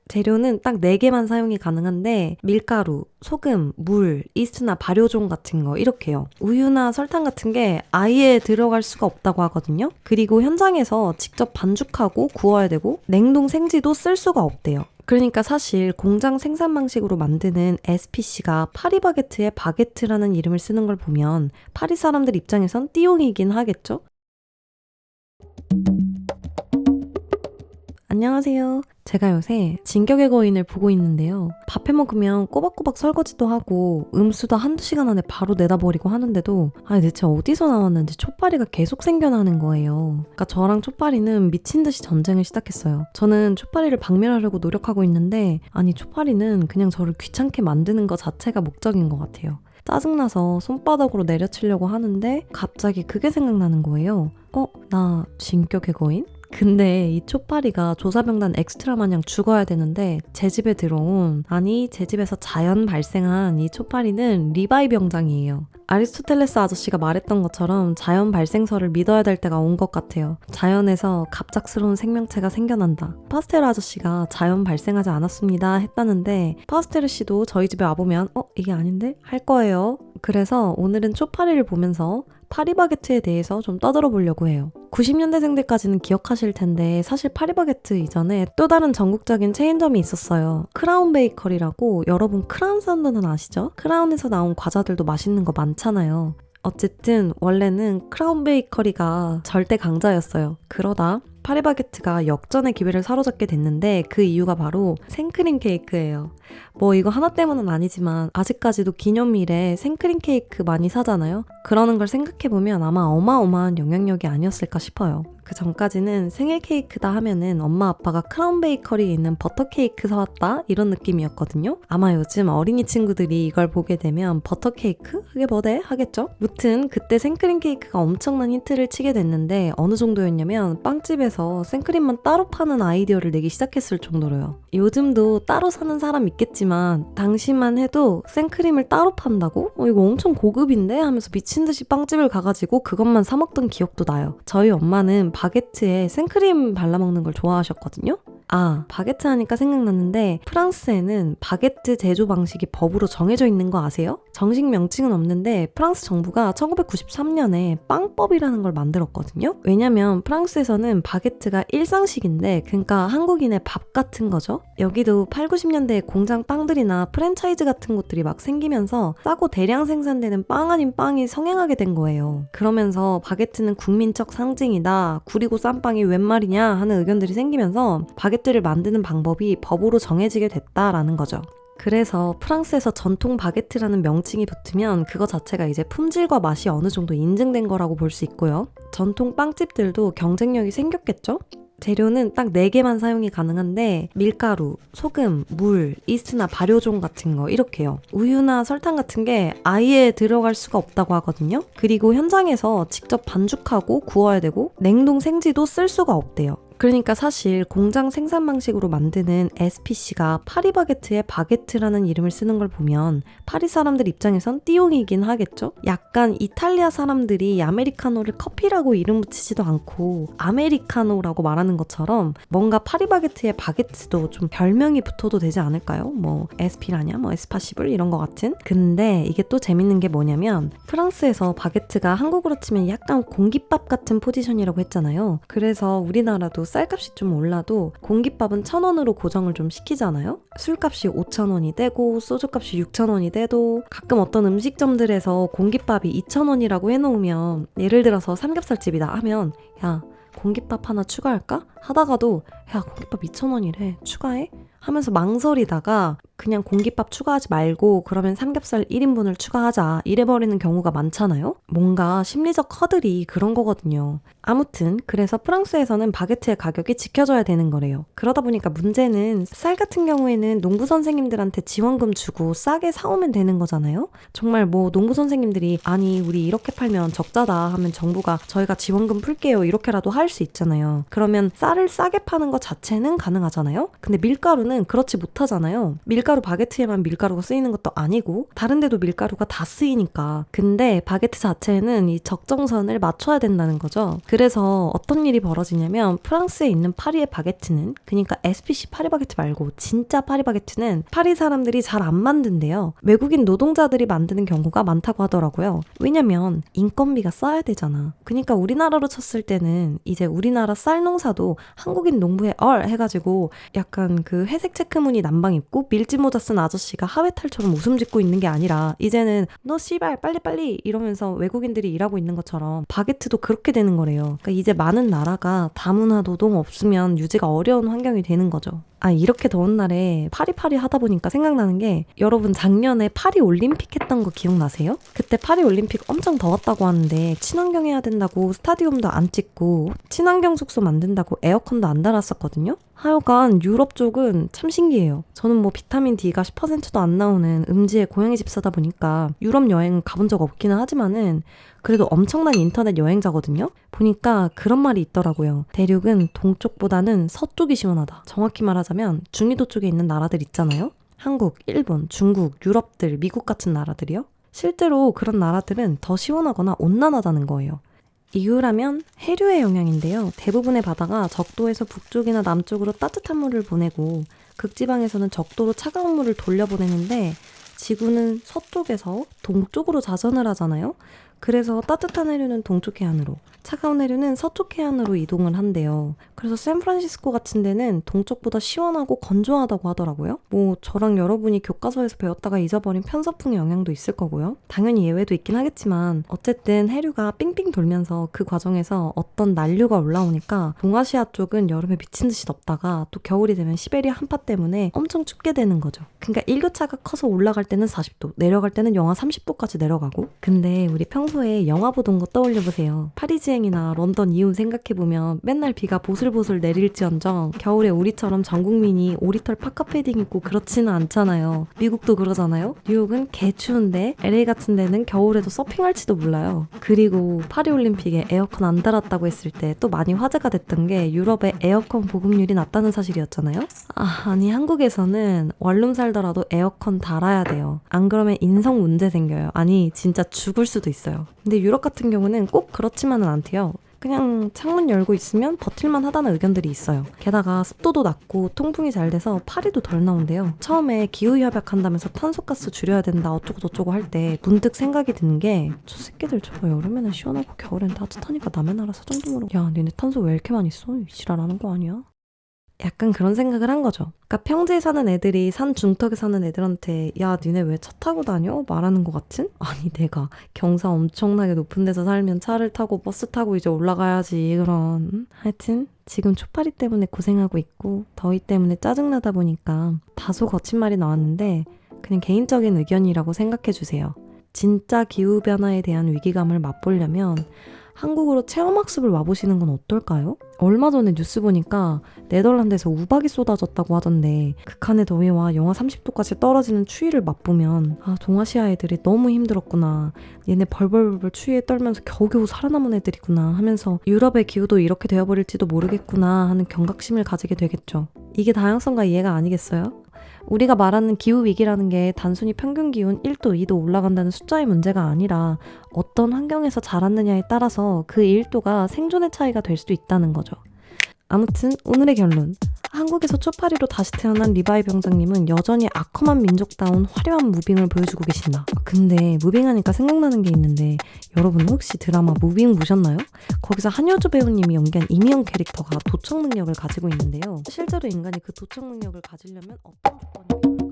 재료는 딱 4개만 사용이 가능한데 밀가루, 소금, 물, 이스트나 발효종 같은 거 이렇게요. 우유나 설탕 같은 게 아예 들어갈 수가 없다고 하거든요. 그리고 현장에서 직접 반죽하고 구워야 되고 냉동 생지도 쓸 수가 없대요. 그러니까 사실 공장 생산 방식으로 만드는 SPC가 파리바게트에 바게트라는 이름을 쓰는 걸 보면 파리 사람들 입장에선 띠용이긴 하겠죠? 안녕하세요. 제가 요새 진격의 거인을 보고 있는데요. 밥해 먹으면 꼬박꼬박 설거지도 하고 음수도 한두 시간 안에 바로 내다버리고 하는데도 대체 어디서 나왔는지 촛발이가 계속 생겨나는 거예요. 그러니까 저랑 촛발이는 미친 듯이 전쟁을 시작했어요. 저는 촛발이를 박멸하려고 노력하고 있는데 촛발이는 그냥 저를 귀찮게 만드는 것 자체가 목적인 것 같아요. 짜증나서 손바닥으로 내려치려고 하는데 갑자기 그게 생각나는 거예요. 나 진격의 거인? 근데 이 촛파리가 조사병단 엑스트라 마냥 죽어야 되는데 제 집에 들어온, 제 집에서 자연 발생한 이 촛파리는 리바이 병장이에요. 아리스토텔레스 아저씨가 말했던 것처럼 자연 발생설을 믿어야 될 때가 온 것 같아요. 자연에서 갑작스러운 생명체가 생겨난다. 파스테르 아저씨가 자연 발생하지 않았습니다 했다는데 파스테르 씨도 저희 집에 와보면 이게 아닌데? 할 거예요. 그래서 오늘은 촛파리를 보면서 파리바게트에 대해서 좀 떠들어 보려고 해요. 90년대생들까지는 기억하실 텐데 사실 파리바게트 이전에 또 다른 전국적인 체인점이 있었어요. 크라운 베이커리라고. 여러분 크라운 샌드는 아시죠? 크라운에서 나온 과자들도 맛있는 거 많잖아요. 어쨌든 원래는 크라운 베이커리가 절대 강자였어요. 그러다 파리바게트가 역전의 기회를 사로잡게 됐는데 그 이유가 바로 생크림 케이크예요. 이거 하나 때문은 아니지만 아직까지도 기념일에 생크림 케이크 많이 사잖아요. 그러는 걸 생각해보면 아마 어마어마한 영향력이 아니었을까 싶어요. 그 전까지는 생일 케이크다 하면은 엄마 아빠가 크라운 베이커리에 있는 버터 케이크 사왔다 이런 느낌이었거든요. 아마 요즘 어린이 친구들이 이걸 보게 되면 버터 케이크? 그게 뭐대? 하겠죠? 무튼 그때 생크림 케이크가 엄청난 히트를 치게 됐는데 어느 정도였냐면 빵집에서 생크림만 따로 파는 아이디어를 내기 시작했을 정도로요. 요즘도 따로 사는 사람 있겠지만 당시만 해도 생크림을 따로 판다고? 이거 엄청 고급인데? 하면서 미친 듯이 빵집을 가가지고 그것만 사 먹던 기억도 나요. 저희 엄마는 바게트에 생크림 발라먹는 걸 좋아하셨거든요. 바게트 하니까 생각났는데 프랑스에는 바게트 제조 방식이 법으로 정해져 있는 거 아세요? 정식 명칭은 없는데 프랑스 정부가 1993년에 빵법이라는 걸 만들었거든요. 왜냐면 프랑스에서는 바게트가 일상식인데 그러니까 한국인의 밥 같은 거죠. 여기도 8, 90년대에 공장 빵들이나 프랜차이즈 같은 곳들이 막 생기면서 싸고 대량 생산되는 빵 아닌 빵이 성행하게 된 거예요. 그러면서 바게트는 국민적 상징이다. 구리고 싼 빵이 웬 말이냐 하는 의견들이 생기면서 바게트를 만드는 방법이 법으로 정해지게 됐다라는 거죠. 그래서 프랑스에서 전통 바게트라는 명칭이 붙으면 그거 자체가 이제 품질과 맛이 어느 정도 인증된 거라고 볼 수 있고요. 전통 빵집들도 경쟁력이 생겼겠죠? 재료는 딱 4개만 사용이 가능한데 밀가루, 소금, 물, 이스트나 발효종 같은 거 이렇게요. 우유나 설탕 같은 게 아예 들어갈 수가 없다고 하거든요. 그리고 현장에서 직접 반죽하고 구워야 되고 냉동 생지도 쓸 수가 없대요. 그러니까 사실 공장 생산 방식으로 만드는 SPC가 파리바게트에 바게트라는 이름을 쓰는 걸 보면 파리 사람들 입장에선 띠용이긴 하겠죠? 약간 이탈리아 사람들이 아메리카노를 커피라고 이름 붙이지도 않고 아메리카노라고 말하는 것처럼 뭔가 파리바게트에 바게트도 좀 별명이 붙어도 되지 않을까요? 에스피라냐, 에스파시블 이런 것 같은? 근데 이게 또 재밌는 게 뭐냐면 프랑스에서 바게트가 한국으로 치면 약간 공깃밥 같은 포지션이라고 했잖아요. 그래서 우리나라도 쌀값이 좀 올라도 공깃밥은 1,000원으로 고정을 좀 시키잖아요. 술값이 5,000원이 되고 소주값이 6,000원이 돼도 가끔 어떤 음식점들에서 공깃밥이 2,000원이라고 해놓으면 예를 들어서 삼겹살집이다 하면 공깃밥 하나 추가할까? 하다가도 공깃밥 2,000원이래 추가해? 하면서 망설이다가 그냥 공깃밥 추가하지 말고 그러면 삼겹살 1인분을 추가하자 이래버리는 경우가 많잖아요. 뭔가 심리적 허들이 그런 거거든요. 아무튼 그래서 프랑스에서는 바게트의 가격이 지켜져야 되는 거래요. 그러다 보니까 문제는 쌀 같은 경우에는 농부 선생님들한테 지원금 주고 싸게 사오면 되는 거잖아요. 정말 농부 선생님들이 우리 이렇게 팔면 적자다 하면 정부가 저희가 지원금 풀게요 이렇게라도 할 수 있잖아요. 그러면 쌀을 싸게 파는 것 자체는 가능하잖아요. 근데 밀가루는 그렇지 못하잖아요. 밀가루 밀가루 바게트에만 밀가루가 쓰이는 것도 아니고 다른 데도 밀가루가 다 쓰이니까. 근데 바게트 자체에는 이 적정선을 맞춰야 된다는 거죠. 그래서 어떤 일이 벌어지냐면 프랑스에 있는 파리의 바게트는, 그러니까 SPC 파리바게트 말고 진짜 파리바게트는 파리 사람들이 잘 안 만든대요. 외국인 노동자들이 만드는 경우가 많다고 하더라고요. 왜냐면 인건비가 싸야 되잖아. 그러니까 우리나라로 쳤을 때는 이제 우리나라 쌀 농사도 한국인 농부의 해가지고 약간 그 회색 체크무늬 남방 입고 밀짚 모자 쓴 아저씨가 하회탈처럼 웃음 짓고 있는 게 아니라 이제는 너 씨발 빨리빨리 이러면서 외국인들이 일하고 있는 것처럼 바게트도 그렇게 되는 거래요. 그러니까 이제 많은 나라가 다문화 노동 없으면 유지가 어려운 환경이 되는 거죠. 이렇게 더운 날에 파리파리 하다 보니까 생각나는 게, 여러분 작년에 파리 올림픽 했던 거 기억나세요? 그때 파리 올림픽 엄청 더웠다고 하는데 친환경 해야 된다고 스타디움도 안 찍고 친환경 숙소 만든다고 에어컨도 안 달았었거든요? 하여간 유럽 쪽은 참 신기해요. 저는 뭐 비타민 D가 10%도 안 나오는 음지의 고양이 집 사다 보니까 유럽 여행 가본 적 없기는 하지만은 그래도 엄청난 인터넷 여행자거든요? 보니까 그런 말이 있더라고요. 대륙은 동쪽보다는 서쪽이 시원하다. 정확히 말하자면 중위도 쪽에 있는 나라들 있잖아요? 한국, 일본, 중국, 유럽들, 미국 같은 나라들이요? 실제로 그런 나라들은 더 시원하거나 온난하다는 거예요. 이유라면 해류의 영향인데요. 대부분의 바다가 적도에서 북쪽이나 남쪽으로 따뜻한 물을 보내고 극지방에서는 적도로 차가운 물을 돌려보내는데 지구는 서쪽에서 동쪽으로 자전을 하잖아요. 그래서 따뜻한 해류는 동쪽 해안으로, 차가운 해류는 서쪽 해안으로 이동을 한대요. 그래서 샌프란시스코 같은 데는 동쪽보다 시원하고 건조하다고 하더라고요. 뭐 저랑 여러분이 교과서에서 배웠다가 잊어버린 편서풍의 영향도 있을 거고요. 당연히 예외도 있긴 하겠지만 어쨌든 해류가 삥삥 돌면서 그 과정에서 어떤 난류가 올라오니까 동아시아 쪽은 여름에 미친 듯이 덥다가 또 겨울이 되면 시베리아 한파 때문에 엄청 춥게 되는 거죠. 그러니까 일교차가 커서 올라갈 때는 40도, 내려갈 때는 영하 30도까지 내려가고. 근데 우리 평소에 영화 보던 거 떠올려보세요. 파리지행이나 런던 이웃 생각해보면 맨날 비가 보슬보슬 내릴지언정 겨울에 우리처럼 전 국민이 오리털 파카 패딩 입고 그렇지는 않잖아요. 미국도 그러잖아요. 뉴욕은 개 추운데 LA 같은 데는 겨울에도 서핑할지도 몰라요. 그리고 파리올림픽에 에어컨 안 달았다고 했을 때 또 많이 화제가 됐던 게 유럽의 에어컨 보급률이 낮다는 사실이었잖아요. 아니 한국에서는 원룸 살더라도 에어컨 달아야 돼요. 안 그러면 인성 문제 생겨요. 아니 진짜 죽을 수도 있어요. 근데 유럽 같은 경우는 꼭 그렇지만은 않대요. 그냥 창문 열고 있으면 버틸만 하다는 의견들이 있어요. 게다가 습도도 낮고 통풍이 잘 돼서 파리도 덜 나온대요. 처음에 기후협약한다면서 탄소가스 줄여야 된다 어쩌고 저쩌고 할 때 문득 생각이 든 게, 저 새끼들 저거 여름에는 시원하고 겨울엔 따뜻하니까 남의 나라 사정 좀 모르고 야 니네 탄소 왜 이렇게 많이 써? 이 지랄하는 거 아니야? 약간 그런 생각을 한 거죠. 그러니까 평지에 사는 애들이 산 중턱에 사는 애들한테 야 니네 왜 차 타고 다녀? 말하는 것 같은? 아니 내가 경사 엄청나게 높은 데서 살면 차를 타고 버스 타고 이제 올라가야지 그런. 하여튼 지금 초파리 때문에 고생하고 있고 더위 때문에 짜증나다 보니까 다소 거친 말이 나왔는데 그냥 개인적인 의견이라고 생각해 주세요. 진짜 기후변화에 대한 위기감을 맛보려면 한국으로 체험학습을 와보시는 건 어떨까요? 얼마 전에 뉴스 보니까 네덜란드에서 우박이 쏟아졌다고 하던데 극한의 더위와 영하 30도까지 떨어지는 추위를 맛보면 동아시아 애들이 너무 힘들었구나. 얘네 벌벌벌 추위에 떨면서 겨우겨우 살아남은 애들이구나 하면서 유럽의 기후도 이렇게 되어버릴지도 모르겠구나 하는 경각심을 가지게 되겠죠. 이게 다양성과 이해가 아니겠어요? 우리가 말하는 기후위기라는 게 단순히 평균 기온 1도, 2도 올라간다는 숫자의 문제가 아니라 어떤 환경에서 자랐느냐에 따라서 그 1도가 생존의 차이가 될 수도 있다는 거죠. 아무튼 오늘의 결론. 한국에서 초파리로 다시 태어난 리바이 병장님은 여전히 아컴한 민족다운 화려한 무빙을 보여주고 계신다. 근데 무빙하니까 생각나는 게 있는데 여러분 혹시 드라마 무빙 보셨나요? 거기서 한효주 배우님이 연기한 이미영 캐릭터가 도청 능력을 가지고 있는데요. 실제로 인간이 그 도청 능력을 가지려면 어떤 조건이 필요할까요?